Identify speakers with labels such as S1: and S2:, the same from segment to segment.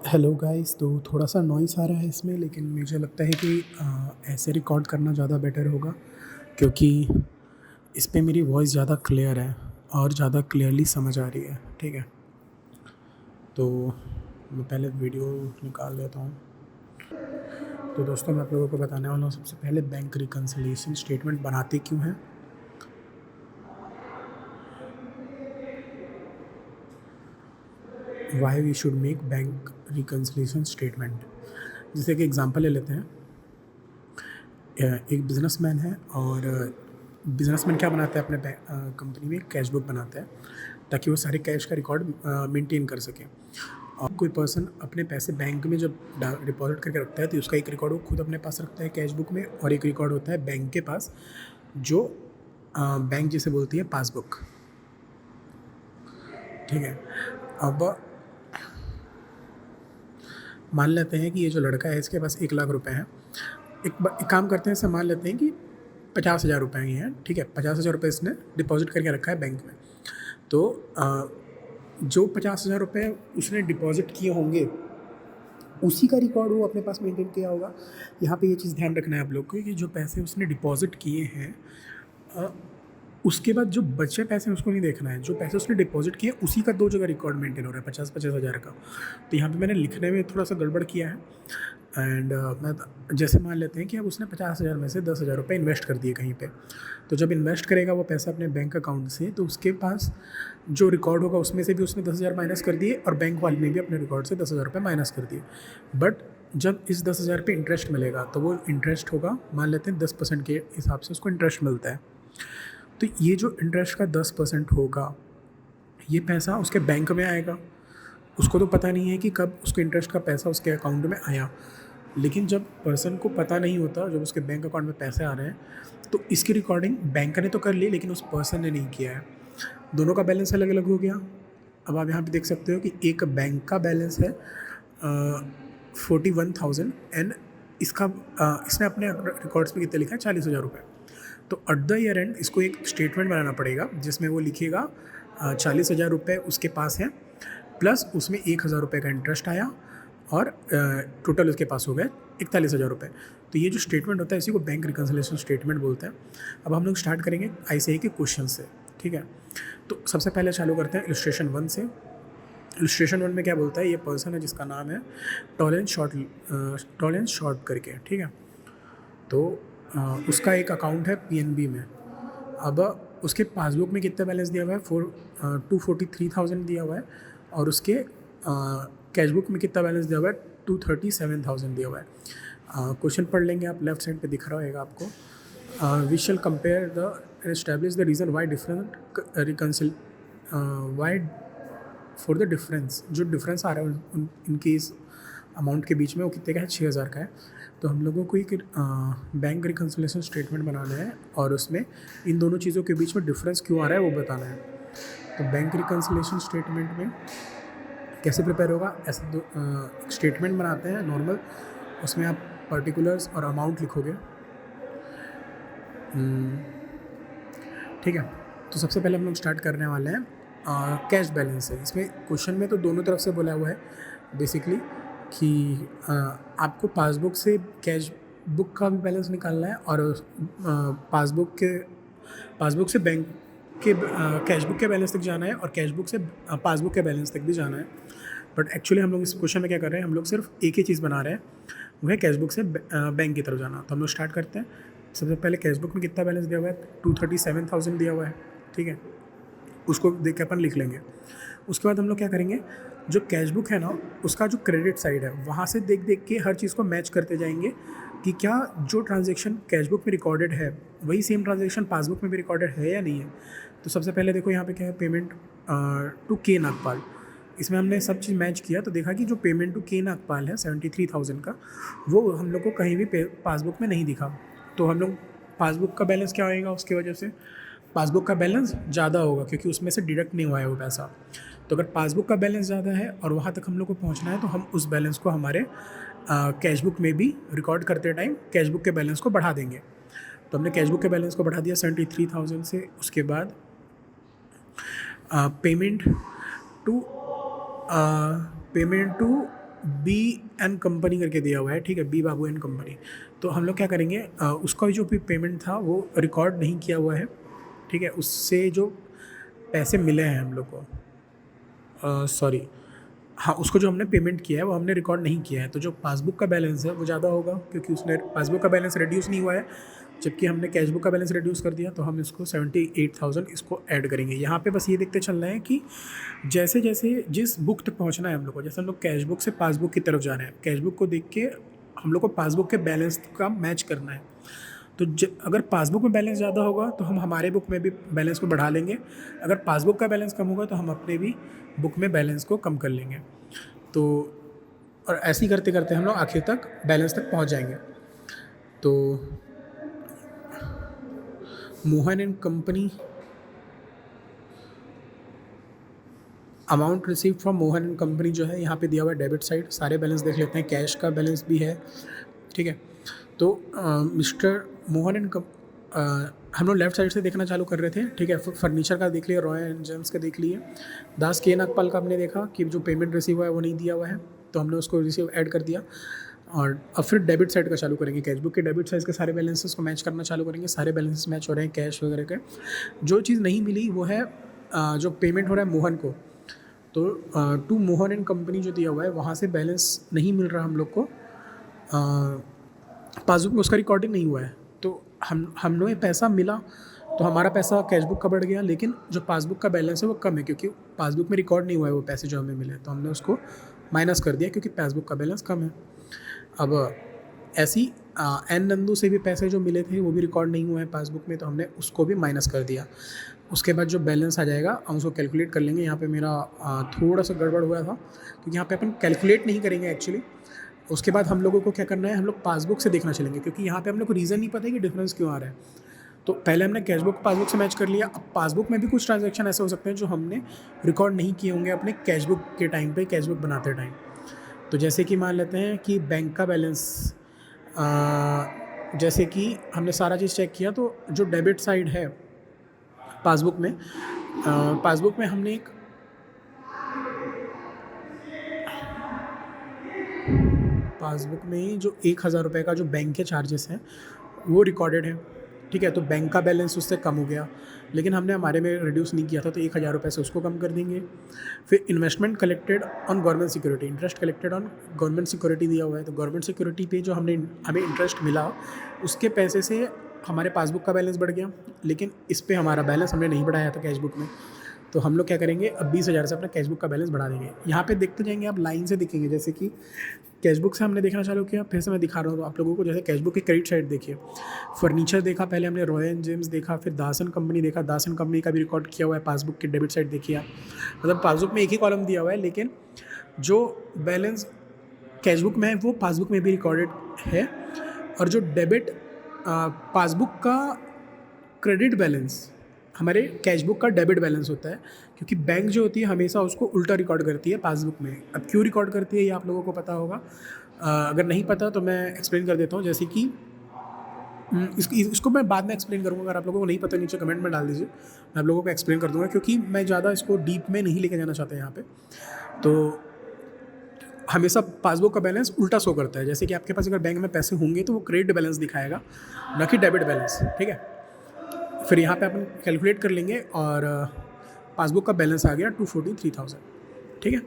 S1: Hello guys. तो थोड़ा सा नॉइस आ रहा है इसमें, लेकिन मुझे लगता है कि ऐसे रिकॉर्ड करना ज़्यादा बेटर होगा, क्योंकि इस पे मेरी वॉइस ज़्यादा क्लियर है और ज़्यादा क्लियरली समझ आ रही है। ठीक है, तो मैं पहले वीडियो निकाल लेता हूँ। तो दोस्तों, मैं आप लोगों को बताने वाला हूँ सबसे पहले बैंक रिकन्सिलिएशन स्टेटमेंट बनाते क्यों हैं। Why we should make bank reconciliation statement. जैसे कि एग्जांपल ले लेते हैं। एक बिजनेसमैन है और बिजनेसमैन क्या बनाता है, अपने कंपनी में कैश बुक बनाता है ताकि वो सारे कैश का रिकॉर्ड मेंटेन कर सके। और कोई पर्सन अपने पैसे बैंक में जब डिपॉजिट करके रखता है तो उसका एक रिकॉर्ड वो खुद अपने पास रखता है कैश बुक में, और एक रिकॉर्ड होता है बैंक के पास, जो बैंक जिसे बोलती है पासबुक। ठीक है, अब मान लेते हैं कि ये जो लड़का है इसके पास 1 लाख रुपए हैं। एक काम करते हैं, ऐसे मान लेते हैं कि 50,000 रुपये ही हैं। ठीक है, 50,000 रुपये इसने डिपॉजिट करके रखा है बैंक में। तो जो 50,000 रुपये उसने डिपॉजिट किए होंगे उसी का रिकॉर्ड वो अपने पास मेंटेन किया होगा। यहाँ पे ये चीज़ ध्यान रखना है आप लोग को कि जो पैसे उसने डिपॉजिट किए हैं, उसके बाद जो बचे पैसे उसको नहीं देखना है। जो पैसे उसने डिपॉजिट किए उसी का दो जगह रिकॉर्ड मेंटेन हो रहा है, 50-50 हज़ार का। तो यहाँ पे मैंने लिखने में थोड़ा सा गड़बड़ किया है। एंड मैं जैसे मान लेते हैं कि अब उसने 50,000 में से 10,000 रुपये इन्वेस्ट कर दिए कहीं पे। तो जब इन्वेस्ट करेगा वो पैसा अपने बैंक अकाउंट से, तो उसके पास जो रिकॉर्ड होगा उसमें से भी उसने 10,000 माइनस कर दिए, और बैंक वाले ने भी अपने रिकॉर्ड से 10,000 रुपये माइनस कर दिए। बट जब इस 10,000 पे इंटरेस्ट मिलेगा तो वो इंटरेस्ट होगा, मान लेते हैं 10% के हिसाब से उसको इंटरेस्ट मिलता है। तो ये जो इंटरेस्ट का 10% होगा, ये पैसा उसके बैंक में आएगा। उसको तो पता नहीं है कि कब उसके इंटरेस्ट का पैसा उसके अकाउंट में आया। लेकिन जब पर्सन को पता नहीं होता, जब उसके बैंक अकाउंट में पैसे आ रहे हैं, तो इसकी रिकॉर्डिंग बैंक ने तो कर ली लेकिन उस पर्सन ने नहीं किया है। दोनों का बैलेंस अलग अलग हो गया। अब आप यहाँ पे देख सकते हो कि एक बैंक का बैलेंस है 41,000, एंड इसका इसने अपने रिकॉर्ड्स में कितने लिखा है, 40,000 रुपये। तो एट द ईयर एंड इसको एक स्टेटमेंट बनाना पड़ेगा जिसमें वो लिखेगा 40,000 रुपये उसके पास है, प्लस उसमें 1,000 रुपये का इंटरेस्ट आया, और टोटल उसके पास हो गए 41,000 रुपये। तो ये जो स्टेटमेंट होता है इसी को बैंक रिकन्सिलिएशन स्टेटमेंट बोलते हैं। अब हम लोग स्टार्ट करेंगे ICAI के क्वेश्चन से। ठीक है, तो सबसे पहले चालू करते हैं इलस्ट्रेशन 1 से। इलस्ट्रेशन 1 में क्या बोलता है, ये पर्सन है जिसका नाम है टॉलेंस शॉर्ट करके। ठीक है, तो उसका एक अकाउंट है PNB में। अब उसके पासबुक में कितना बैलेंस दिया हुआ है, 243,000 दिया हुआ है, और उसके कैश बुक में कितना बैलेंस दिया हुआ है, 237,000 दिया हुआ है। क्वेश्चन पढ़ लेंगे आप, लेफ्ट साइड पे दिख रहा होगा आपको। We shall compare the establish the reason why different reconcile why for the difference. जो डिफरेंस आ रहा है इनके इस अमाउंट के बीच में, वो कितने का है, 6,000 का है। तो हम लोगों को एक बैंक रिकन्सिलिएशन स्टेटमेंट बनाना है और उसमें इन दोनों चीज़ों के बीच में डिफरेंस क्यों आ रहा है वो बताना है। तो बैंक रिकन्सिलिएशन स्टेटमेंट में कैसे प्रिपेयर होगा, ऐसे एक स्टेटमेंट बनाते हैं नॉर्मल, उसमें आप पर्टिकुलर्स और अमाउंट लिखोगे। ठीक है, तो सबसे पहले हम लोग स्टार्ट करने वाले हैं कैश बैलेंस से। इसमें क्वेश्चन में तो दोनों तरफ से बोला हुआ है बेसिकली कि आपको पासबुक से कैश बुक का भी बैलेंस निकालना है, और पासबुक से बैंक के कैश बुक के बैलेंस तक जाना है, और कैश बुक से पासबुक के बैलेंस तक भी जाना है। बट एक्चुअली हम लोग इस क्वेश्चन में क्या कर रहे हैं, हम लोग सिर्फ एक ही चीज़ बना रहे हैं, वो है कैश बुक से बैंक की तरफ जाना। तो हम लोग स्टार्ट करते हैं। सबसे पहले कैश बुक में कितना बैलेंस दिया हुआ है, 237,000 दिया हुआ है। ठीक है, उसको देख के अपन लिख लेंगे। उसके बाद हम लोग क्या करेंगे, जो कैश बुक है ना, उसका जो क्रेडिट साइड है वहाँ से देख देख के हर चीज़ को मैच करते जाएंगे कि क्या जो ट्रांजेक्शन कैश बुक में रिकॉर्डेड है वही सेम ट्रांजेक्शन पासबुक में भी रिकॉर्डेड है या नहीं है। तो सबसे पहले देखो यहाँ पे क्या है, पेमेंट टू के नागपाल। इसमें हमने सब चीज़ मैच किया तो देखा कि जो पेमेंट टू के नागपाल है 73,000 का, वो हम लोग को कहीं भी पासबुक में नहीं दिखा। तो हम लोग पासबुक का बैलेंस क्या होएगा, उसकी वजह से पासबुक का बैलेंस ज़्यादा होगा क्योंकि उसमें से डिडक्ट नहीं हुआ है वो पैसा। तो अगर पासबुक का बैलेंस ज़्यादा है और वहाँ तक हम लोग को पहुँचना है, तो हम उस बैलेंस को हमारे कैश बुक में भी रिकॉर्ड करते टाइम कैश बुक के बैलेंस को बढ़ा देंगे। तो हमने कैश बुक के बैलेंस को बढ़ा दिया 73,000 से। उसके बाद payment to B and company करके दिया हुआ है, ठीक है, बी बाबू एन कंपनी। तो हम लोग क्या करेंगे, उसका जो भी पेमेंट था वो रिकॉर्ड नहीं किया हुआ है, ठीक है, उससे जो पैसे मिले हैं हम लोग को, सॉरी, हाँ, उसको जो हमने पेमेंट किया है वो हमने रिकॉर्ड नहीं किया है, तो जो पासबुक का बैलेंस है वो ज़्यादा होगा, क्योंकि उसने पासबुक का बैलेंस रिड्यूस नहीं हुआ है, जबकि हमने कैशबुक का बैलेंस रिड्यूस कर दिया। तो हम इसको 78,000 इसको ऐड करेंगे। यहाँ पे बस ये देखते चल रहे हैं कि जैसे जैसे जिस बुक तक पहुँचना है हम लोग को, जैसे हम लोग कैशबुक से पासबुक की तरफ जा रहे हैं, कैशबुक को देख के हम लोग को पासबुक के बैलेंस का मैच करना है। तो अगर पासबुक में बैलेंस ज़्यादा होगा तो हम हमारे बुक में भी बैलेंस को बढ़ा लेंगे, अगर पासबुक का बैलेंस कम होगा तो हम अपने भी बुक में बैलेंस को कम कर लेंगे। तो और ऐसे ही करते करते हम लोग आखिर तक बैलेंस तक पहुंच जाएंगे। तो Mohan and company, amount receive from Mohan and company जो है यहाँ पे दिया हुआ है डेबिट साइड। सारे बैलेंस देख लेते हैं, कैश का बैलेंस भी है, ठीक है। तो मिस्टर मोहन एंड हम लोग लेफ्ट साइड से देखना चालू कर रहे थे, ठीक है। फर्नीचर का देख लिया, रॉयल एंड जेम्स का देख लिए, दास के नागपाल का हमने देखा कि जो पेमेंट रिसीव हुआ है वो नहीं दिया हुआ है, तो हमने उसको रिसीव ऐड कर दिया। और अब फिर डेबिट साइड का चालू करेंगे, कैशबुक के डेबिट साइड के सारे बैलेंसेस को मैच करना चालू करेंगे। सारे बैलेंसेस मैच हो रहे हैं कैश वगैरह के। जो चीज़ नहीं मिली वो है जो पेमेंट हो रहा है मोहन को, तो टू मोहन एंड कंपनी जो दिया हुआ है वहाँ से बैलेंस नहीं मिल रहा हम लोग को, पासबुक में उसका रिकॉर्डिंग नहीं हुआ है। तो हम लोग पैसा मिला तो हमारा पैसा कैशबुक का बढ़ गया, लेकिन जो पासबुक का बैलेंस है वो कम है, क्योंकि पासबुक में रिकॉर्ड नहीं हुआ है वो पैसे जो हमें मिले, तो हमने उसको माइनस कर दिया क्योंकि पासबुक का बैलेंस कम है। अब ऐसी एन नंदू से भी पैसे जो मिले थे वो भी रिकॉर्ड नहीं हुए हैं पासबुक में, तो हमने उसको भी माइनस कर दिया। उसके बाद जो बैलेंस आ जाएगा हम उसको कैलकुलेट कर लेंगे। यहाँ पे मेरा थोड़ा सा गड़बड़ हुआ था, क्योंकि यहाँ पे अपन कैलकुलेट नहीं करेंगे एक्चुअली। उसके बाद हम लोगों को क्या करना है, हम लोग पासबुक से देखना चलेंगे, क्योंकि यहाँ पे हम लोग को रीज़न नहीं पता है कि डिफरेंस क्यों आ रहा है। तो पहले हमने कैशबुक पासबुक से मैच कर लिया। अब पासबुक में भी कुछ ट्रांजैक्शन ऐसे हो सकते हैं जो हमने रिकॉर्ड नहीं किए होंगे अपने कैशबुक के टाइम पे, कैशबुक बनाते टाइम। तो जैसे कि मान लेते हैं कि बैंक का बैलेंस, जैसे कि हमने सारा चीज़ चेक किया, तो जो डेबिट साइड है पासबुक में, पासबुक में हमने एक पासबुक में जो 1,000 रुपये का जो बैंक के चार्जेस हैं वो रिकॉर्डेड है, ठीक है। तो बैंक का बैलेंस उससे कम हो गया, लेकिन हमने हमारे में रिड्यूस नहीं किया था, तो 1,000 रुपये से उसको कम कर देंगे। फिर investment collected on government security, interest collected on government security दिया हुआ है, तो गवर्नमेंट सिक्योरिटी पे जो हमें इंटरेस्ट मिला उसके पैसे से हमारे पासबुक का बैलेंस बढ़ गया, लेकिन इस पर हमारा बैलेंस हमने नहीं बढ़ाया था कैशबुक में। तो हम लोग क्या करेंगे, अब 20,000 से अपना कैशबुक का बैलेंस बढ़ा देंगे। यहाँ पे देखते जाएंगे, आप लाइन से दिखेंगे, जैसे कि कैशबुक से हमने देखना चालू किया, फिर से मैं दिखा रहा हूँ आप लोगों को। जैसे कैशबुक की क्रेडिट साइड देखिए, फर्नीचर देखा, पहले हमने रॉयल एंड जेम्स देखा, फिर दासन कंपनी देखा, दासन कंपनी का भी रिकॉर्ड किया हुआ है पासबुक की डेबिट साइड देखिए आप। मतलब पासबुक में एक ही कॉलम दिया हुआ है, लेकिन जो बैलेंस कैशबुक में है वो पासबुक में भी रिकॉर्डेड है। और जो डेबिट पासबुक का क्रेडिट बैलेंस हमारे कैशबुक का डेबिट बैलेंस होता है, क्योंकि बैंक जो होती है हमेशा उसको उल्टा रिकॉर्ड करती है पासबुक में। अब क्यों रिकॉर्ड करती है ये आप लोगों को पता होगा, अगर नहीं पता तो मैं एक्सप्लेन कर देता हूँ। जैसे कि इसको मैं बाद में एक्सप्लेन करूँगा, अगर आप लोगों को नहीं पता नीचे कमेंट में डाल दीजिए, मैं आप लोगों को एक्सप्लेन कर दूँगा, क्योंकि मैं ज़्यादा इसको डीप में नहीं लेके जाना चाहता यहाँ पे। तो हमेशा पासबुक का बैलेंस उल्टा शो करता है, जैसे कि आपके पास अगर बैंक में पैसे होंगे तो वो क्रेडिट बैलेंस दिखाएगा, न कि डेबिट बैलेंस, ठीक है। फिर यहाँ पे अपन कैलकुलेट कर लेंगे और पासबुक का बैलेंस आ गया 243,000, ठीक है।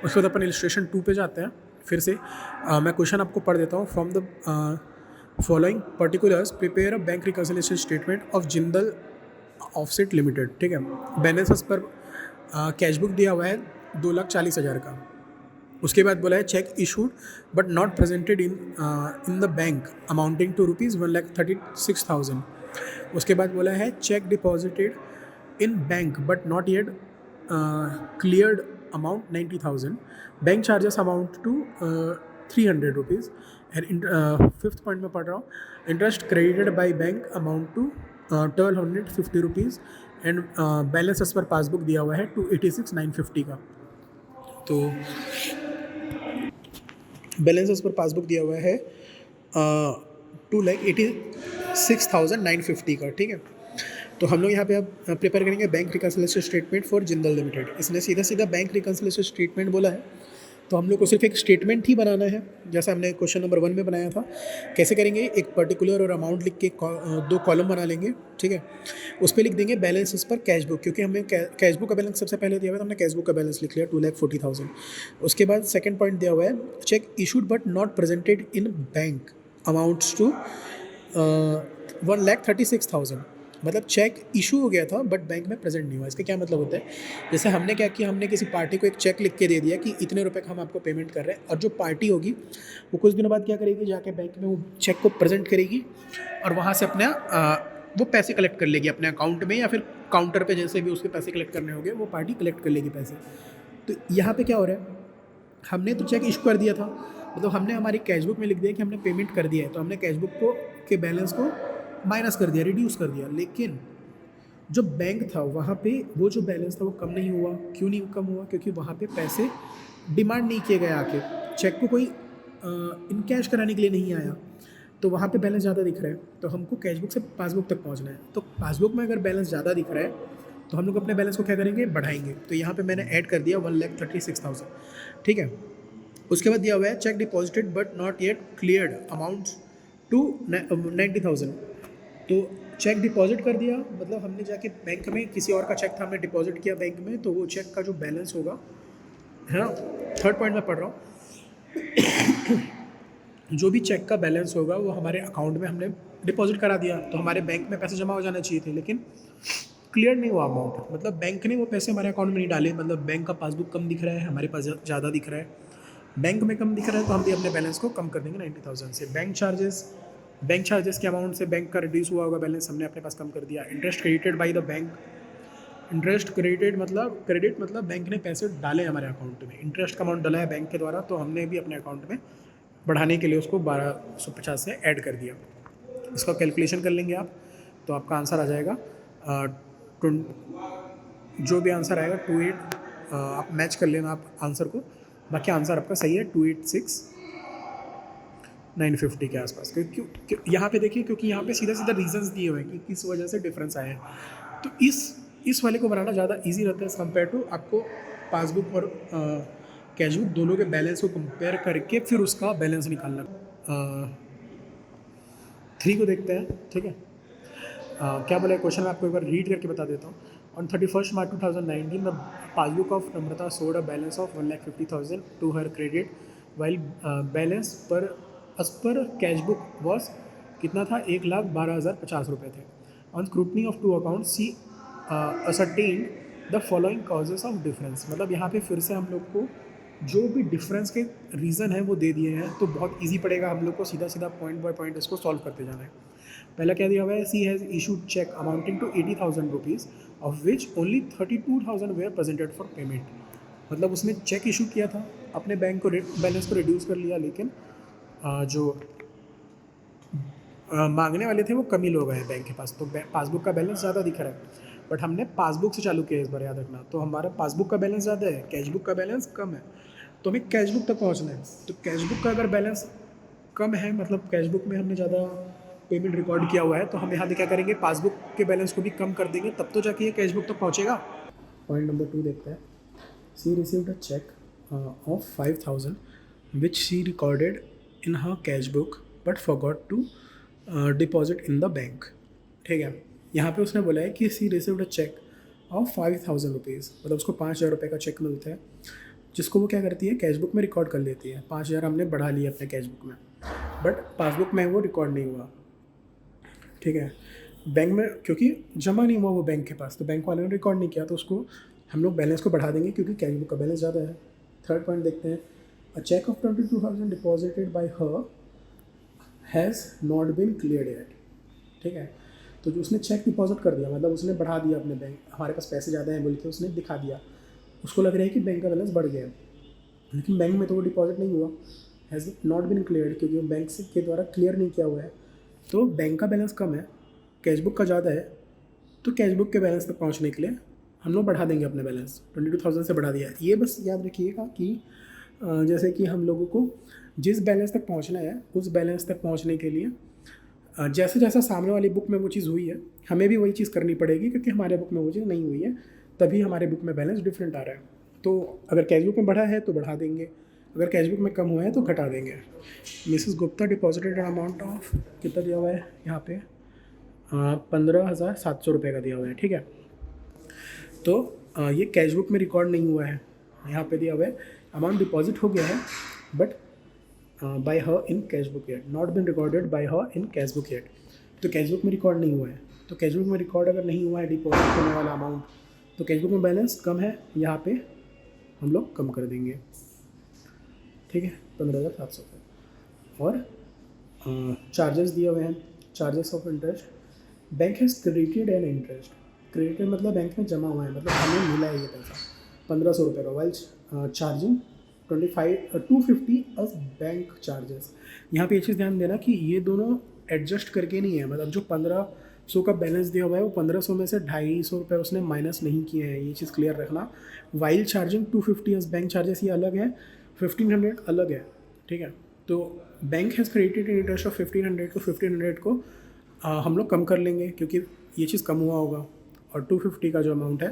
S1: उसके बाद अपन इलस्ट्रेशन 2 पे जाते हैं। फिर से मैं क्वेश्चन आपको पढ़ देता हूँ। From the following particulars prepare a bank reconciliation statement of Jindal offset limited, ठीक है। बैलेंसेस पर कैशबुक दिया हुआ है 2,40,000 का। उसके बाद बोला है cheque issued but not presented in the bank amounting to ₹1,36,000। उसके बाद बोला है cheque deposited in bank but not yet cleared amount 90,000। Bank charges amount to 300 rupees. And fifth point में पढ़ रहा हूँ, interest credited by bank amount to 1,250 rupees and balance as per passbook दिया हुआ है 286,950 का। तो बैलेंस एज पर पासबुक दिया हुआ है 2,86,950 का, ठीक है। तो हम लोग यहाँ पे अब प्रिपेयर करेंगे bank reconciliation statement for Jindal limited. इसने सीधा सीधा बैंक रिकंसिलिएशन स्टेटमेंट बोला है, तो हम लोग को सिर्फ एक स्टेटमेंट ही बनाना है, जैसा हमने क्वेश्चन नंबर 1 में बनाया था। कैसे करेंगे, एक पर्टिकुलर और अमाउंट लिख के 2 कॉलम बना लेंगे, ठीक है। उस पे लिख देंगे बैलेंस इस पर कैश बुक, क्योंकि हमें कैश बुक का बैलेंस सबसे पहले दिया हुआ है, तो हमने कैश बुक का बैलेंस लिख लिया 2,40,000। उसके बाद सेकंड पॉइंट दिया हुआ है, cheque issued but not presented in bank amounts to 1,36,000। मतलब चेक इशू हो गया था बट बैंक में प्रेजेंट नहीं हुआ। इसका क्या मतलब होता है, जैसे हमने क्या किया, हमने किसी पार्टी को एक चेक लिख के दे दिया कि इतने रुपए का हम आपको पेमेंट कर रहे हैं, और जो पार्टी होगी वो कुछ दिनों बाद क्या करेगी, जाके बैंक में वो चेक को प्रेजेंट करेगी और वहाँ से अपना वो पैसे कलेक्ट कर लेगी अपने अकाउंट में, या फिर काउंटर पे जैसे भी उसके पैसे कलेक्ट करने होंगे वो पार्टी कलेक्ट कर लेगी पैसे। तो यहाँ पे क्या हो रहा है, हमने तो चेक इशू कर दिया था, मतलब हमने हमारी कैश बुक में लिख दिया कि हमने पेमेंट कर दिया है, तो हमने कैश बुक को के बैलेंस को माइनस कर दिया, रिड्यूस कर दिया। लेकिन जो बैंक था वहाँ पे वो जो बैलेंस था वो कम नहीं हुआ। क्यों नहीं कम हुआ, क्योंकि वहाँ पे पैसे डिमांड नहीं किए गए आके, चेक को कोई इन कैश कराने के लिए नहीं आया, तो वहाँ पे बैलेंस ज़्यादा दिख रहा है। तो हमको कैश बुक से पासबुक तक पहुँचना है, तो पासबुक में अगर बैलेंस ज़्यादा दिख रहा है तो हम लोग अपने बैलेंस को क्या करेंगे, बढ़ाएंगे। तो यहाँ पे मैंने ऐड कर दिया 1,36,000, ठीक है। उसके बाद दिया हुआ है cheque deposited but not yet cleared amount to 90,000। तो चेक डिपॉजिट कर दिया, मतलब हमने जाके बैंक में, किसी और का चेक था हमने डिपॉजिट किया बैंक में, तो वो चेक का जो बैलेंस होगा, है ना, थर्ड पॉइंट में पढ़ रहा हूँ, जो भी चेक का बैलेंस होगा वो हमारे अकाउंट में हमने डिपॉजिट करा दिया, तो हमारे बैंक में पैसे जमा हो जाना चाहिए थे, लेकिन क्लियर नहीं हुआ अमाउंट, मतलब बैंक ने वो पैसे हमारे अकाउंट में नहीं डाले। मतलब बैंक का पासबुक कम दिख रहा है, हमारे पास ज़्यादा दिख रहा है, बैंक में कम दिख रहा है, तो हम भी अपने बैलेंस को कम कर देंगे 90,000 से। बैंक चार्जेस के अमाउंट से बैंक का रिड्यूस हुआ होगा बैलेंस, हमने अपने पास कम कर दिया। Interest credited by the bank, interest credited मतलब क्रेडिट मतलब बैंक ने पैसे डाले हमारे अकाउंट में, इंटरेस्ट का अमाउंट डाला है बैंक के द्वारा, तो हमने भी अपने अकाउंट में बढ़ाने के लिए उसको 1250 से ऐड कर दिया। इसका कैलकुलेशन कर लेंगे आप, तो आपका आंसर आ जाएगा जो भी आंसर आएगा 28, आप मैच कर लेना आप आंसर को, बाकी आंसर आपका सही है 286,950 के आसपास। क्योंकि यहाँ पे देखिए, क्योंकि यहाँ पे सीधा सीधा रीजंस दिए हुए हैं कि किस वजह से डिफरेंस आए हैं, तो इस वाले को बनाना ज़्यादा इजी रहता है एज़ कम्पेयर टू आपको पासबुक और कैश बुक दोनों के बैलेंस को कंपेयर करके फिर उसका बैलेंस निकालना। 3 को देखते हैं, ठीक है। क्या बोला क्वेश्चन, मैं आपको एक बार रीड करके बता देता हूँ। On 31 March 2019 the passbook of Namrata showed a balance of 1,50,000 to her credit, while balance per as per cash book was कितना था, 1,12,050 रुपये थे। On scrutiny of two account she ascertain the following causes of difference. मतलब यहाँ पे फिर से हम लोग को जो भी डिफरेंस के रीज़न है वो दे दिए हैं, तो बहुत ईजी पड़ेगा हम लोग को सीधा सीधा पॉइंट बाय पॉइंट इसको सॉल्व करते जाना है। पहला क्या दिया हुआ है, she has issued cheque amounting to 80,000 rupees of which only 32,000 were presented for payment. मतलब उसने चेक इशू किया था, अपने बैंक को बैलेंस को रिड्यूस कर लिया, लेकिन जो मांगने वाले थे वो कम ही लोग हैं बैंक के पास, तो पासबुक का बैलेंस ज़्यादा दिख रहा है। बट हमने पासबुक से चालू किया इस बार, याद रखना। तो हमारा पासबुक का बैलेंस ज़्यादा है, कैश बुक का बैलेंस कम है, तो हमें कैश बुक तक पहुँचना है। तो कैश बुक का अगर बैलेंस कम है, मतलब कैश बुक में हमने ज़्यादा पेमेंट रिकॉर्ड किया हुआ है, तो हम यहाँ पे क्या करेंगे, पासबुक के बैलेंस को भी कम कर देंगे, तब तो जाके ये कैश बुक तक पहुँचेगा। पॉइंट नंबर 2 देखते हैं। She received a cheque of 5,000 which she recorded in her cash book but forgot to deposit in the bank, ठीक है। यहाँ पे उसने बोला है कि she received a cheque of 5,000 rupees, मतलब उसको 5,000 रुपये का चेक मिलता है, जिसको वो क्या करती है, कैश बुक में रिकॉर्ड कर लेती है। 5,000 हमने बढ़ा लिया अपने कैश बुक में, बट पासबुक में वो रिकॉर्ड नहीं हुआ, ठीक है। बैंक में क्योंकि जमा नहीं हुआ वो बैंक के पास, तो बैंक वाले ने रिकॉर्ड नहीं किया, तो उसको हम लोग बैलेंस को बढ़ा देंगे क्योंकि कैश बुक का बैलेंस ज़्यादा है। थर्ड पॉइंट देखते हैं। A cheque of 22,000 deposited by her has not been cleared yet, ठीक है। तो जो उसने चेक डिपॉजिट कर दिया, मतलब उसने बढ़ा दिया अपने बैंक, हमारे पास पैसे ज़्यादा हैं बोल के उसने दिखा दिया, उसको लग रहा है कि बैंक का बैलेंस बढ़ गया, लेकिन बैंक में तो वो डिपॉजिट नहीं हुआ, हैज़ नॉट बीन क्लियर्ड, क्योंकि वो बैंक से के द्वारा क्लियर नहीं किया हुआ है। तो बैंक का बैलेंस कम है, कैश बुक का ज़्यादा है, तो कैश बुक के बैलेंस तक पहुंचने के लिए हम लोग बढ़ा देंगे अपने बैलेंस, 22,000 से बढ़ा दिया। ये बस याद रखिएगा कि जैसे कि हम लोगों को जिस बैलेंस तक पहुंचना है उस बैलेंस तक पहुंचने के लिए जैसे जैसा सामने वाली बुक में वो चीज़ हुई है, हमें भी वही चीज़ करनी पड़ेगी, क्योंकि हमारे बुक में वो चीज़ नहीं हुई है, तभी हमारे बुक में बैलेंस डिफरेंट आ रहा है। तो अगर कैश बुक में बढ़ा है तो बढ़ा देंगे, अगर कैशबुक में कम हुआ है तो घटा देंगे। Mrs Gupta deposited amount of, कितना दिया हुआ है यहाँ पे, 15,700 रुपये का दिया हुआ है, ठीक है। तो ये कैशबुक में रिकॉर्ड नहीं हुआ है, यहाँ पे दिया हुआ है अमाउंट डिपॉजिट हो गया है but by her in cashbook yet, not been recorded by her in cashbook yet. तो कैशबुक में रिकॉर्ड नहीं हुआ है, तो कैशबुक में रिकॉर्ड अगर नहीं हुआ है डिपॉजिट होने वाला अमाउंट, तो कैशबुक में बैलेंस कम है, यहाँ पे हम लोग कम कर देंगे, ठीक है, 15,700 रुपये। और चार्जेस दिए हुए हैं, charges of interest, bank has credited an interest, credited मतलब बैंक में जमा हुआ है, मतलब हमें मिला है ये पैसा 1,500 रुपये का, वाइल चार्जिंग 250 अस बैंक चार्जेस। यहाँ पे ये चीज़ ध्यान देना कि ये दोनों एडजस्ट करके नहीं है, मतलब जो 1,500 का बैलेंस दिया हुआ है वो 1,500 में से 250 रुपये उसने माइनस नहीं किए हैं, ये चीज़ क्लियर रखना। वाइल चार्जिंग 250 अस बैंक चार्जेस, ये अलग है, 1,500 अलग है, ठीक है। तो bank has credited interest of 1,500 को 1,500 को हम लोग कम कर लेंगे क्योंकि ये चीज़ कम हुआ होगा, और 250 का जो अमाउंट है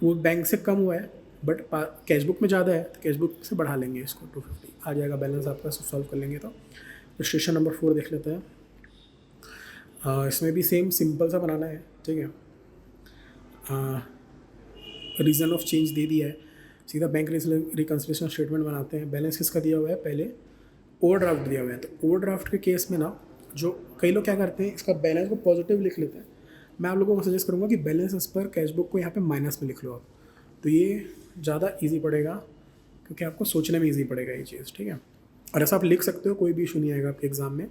S1: वो बैंक से कम हुआ है बट कैशबुक में ज़्यादा है, तो कैशबुक से बढ़ा लेंगे इसको, 250 आ जाएगा बैलेंस आपका, सॉल्व कर लेंगे। तो क्वेश्चन नंबर 4 देख लेते हैं। इसमें भी सेम सिंपल सा बनाना है, ठीक है। रीज़न ऑफ चेंज दे दिया है, सीधा बैंक रिकन्सिलिएशन स्टेटमेंट बनाते हैं। बैलेंस किसका दिया हुआ है, पहले ओवरड्राफ्ट दिया हुआ है, तो ओवरड्राफ्ट के केस में ना जो कई लोग क्या करते हैं, इसका बैलेंस को पॉजिटिव लिख लेते हैं। मैं आप लोगों को सजेस्ट करूँगा कि बैलेंस इस पर कैशबुक को यहाँ पे माइनस में लिख लो आप, तो ये ज़्यादा इजी पड़ेगा क्योंकि आपको सोचने में इजी पड़ेगा ये चीज़, ठीक है। और ऐसा आप लिख सकते हो, कोई भी इशू नहीं आएगा आपके एग्ज़ाम में,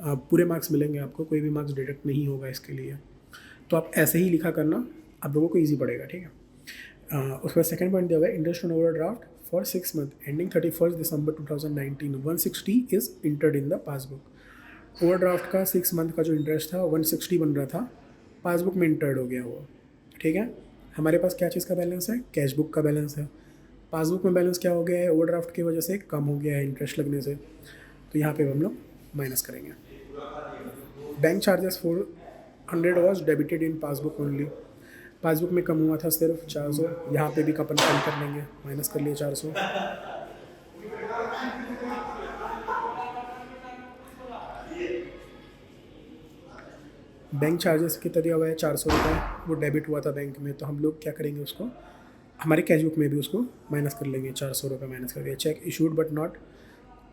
S1: पूरे मार्क्स मिलेंगे आपको, कोई भी मार्क्स डिडक्ट नहीं होगा इसके लिए। तो आप ऐसे ही लिखा करना, आप लोगों को ईजी पड़ेगा, ठीक है। उसके बाद सेकंड पॉइंट दिया हुआ है, interest on overdraft for 6 month ending 31 December 2019 160 is entered in the passbook. Overdraft का 6 मंथ का जो इंटरेस्ट था 160 बन रहा था, पासबुक में इंटर्ड हो गया वो, ठीक है। हमारे पास क्या चीज़ का बैलेंस है, कैशबुक का बैलेंस है। पासबुक में बैलेंस क्या हो गया है, ओवरड्राफ्ट की वजह से कम हो गया है इंटरेस्ट लगने से, तो यहाँ पे हम लोग माइनस करेंगे। Bank charges 400 was debited in passbook only, passbook में कम हुआ था सिर्फ 400, यहाँ पे भी अपन कम कर लेंगे, माइनस कर लिए 400। बैंक चार्जेस कितना दिया हुआ है, 400 रुपये, वो डेबिट हुआ था बैंक में, तो हम लोग क्या करेंगे, उसको हमारे कैशबुक में भी उसको माइनस कर लेंगे, 400 रुपये माइनस कर दिया। Cheque issued but not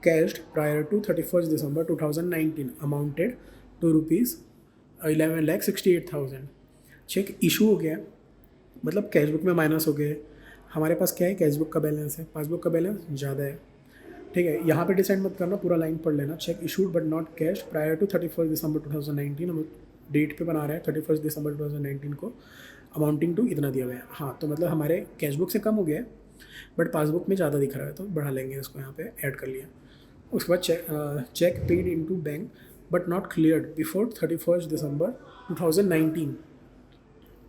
S1: cashed prior to 31 December 2019 amounted to ₹11,68,000। Cheque issue हो गया, मतलब कैशबुक में माइनस हो गए, हमारे पास क्या है, कैशबुक का बैलेंस है, पासबुक का बैलेंस ज़्यादा है, ठीक है। यहाँ पे डिसाइड मत करना, पूरा लाइन पढ़ लेना। Cheque issued but not cash prior to 31 December 2019, हम डेट पे बना रहे हैं 31 दिसंबर 2019 को, अमाउंटिंग टू इतना दिया हुआ है। हाँ, तो मतलब हमारे कैशबुक से कम हो गया है बट पासबुक में ज़्यादा दिख रहा है, तो बढ़ा लेंगे इसको, यहाँ पे ऐड कर लिया। उसके बाद cheque paid into bank but not cleared before 31 December 2019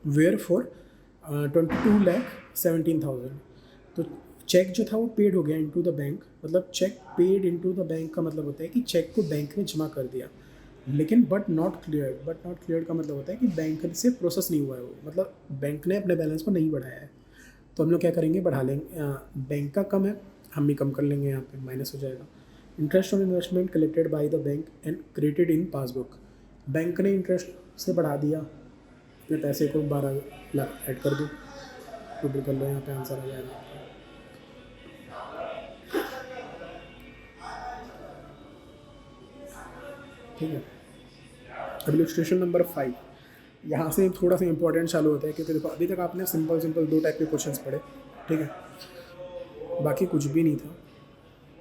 S1: were for 22,17,000। तो चेक जो था वो पेड हो गया इनटू द बैंक, मतलब cheque paid into the bank का मतलब होता है कि चेक को बैंक में जमा कर दिया, लेकिन बट नॉट क्लियर्ड का मतलब होता है कि बैंक से प्रोसेस नहीं हुआ है वो, मतलब बैंक ने अपने बैलेंस को नहीं बढ़ाया है। तो हम लोग क्या करेंगे, बढ़ा लेंगे, बैंक का कम है, हम भी कम कर लेंगे, यहाँ पे माइनस हो जाएगा। Interest on investment collected by the bank and credited in passbook, bank ने इंटरेस्ट से बढ़ा दिया, अपने पैसे को 12 लाख ऐड कर दो, टोटल कर लो, यहाँ पे आंसर आ जाएगा। ठीक है, अब इलस्ट्रेशन नंबर 5, यहाँ से थोड़ा सा इंपॉर्टेंट चालू होता है क्योंकि देखो अभी तक आपने सिंपल 2 टाइप के क्वेश्चंस पढ़े, ठीक है, बाकी कुछ भी नहीं था।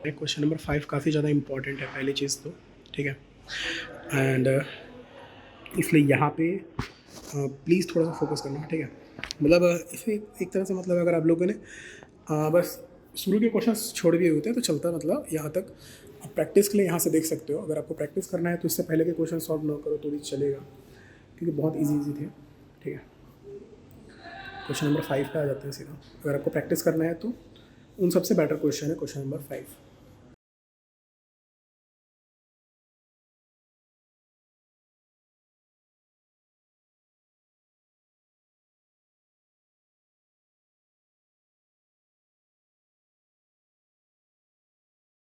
S1: क्वेश्चन नंबर 5 काफ़ी ज़्यादा इंपॉर्टेंट है, पहली चीज़ तो, ठीक है, एंड इसलिए यहाँ पे प्लीज़ थोड़ा सा फोकस करना, ठीक है। मतलब इसे एक तरह से, मतलब अगर आप लोगों ने बस शुरू के क्वेश्चन छोड़ दिए होते हैं तो चलता, मतलब यहाँ तक आप प्रैक्टिस के लिए यहाँ से देख सकते हो। अगर आपको प्रैक्टिस करना है तो इससे पहले के क्वेश्चन सॉल्व ना करो तो भी चलेगा क्योंकि बहुत इजी थे, ठीक है। क्वेश्चन नंबर 5 पे आ जाते हैं सीधा। अगर आपको प्रैक्टिस करना है तो उन सबसे बेटर क्वेश्चन है क्वेश्चन नंबर 5।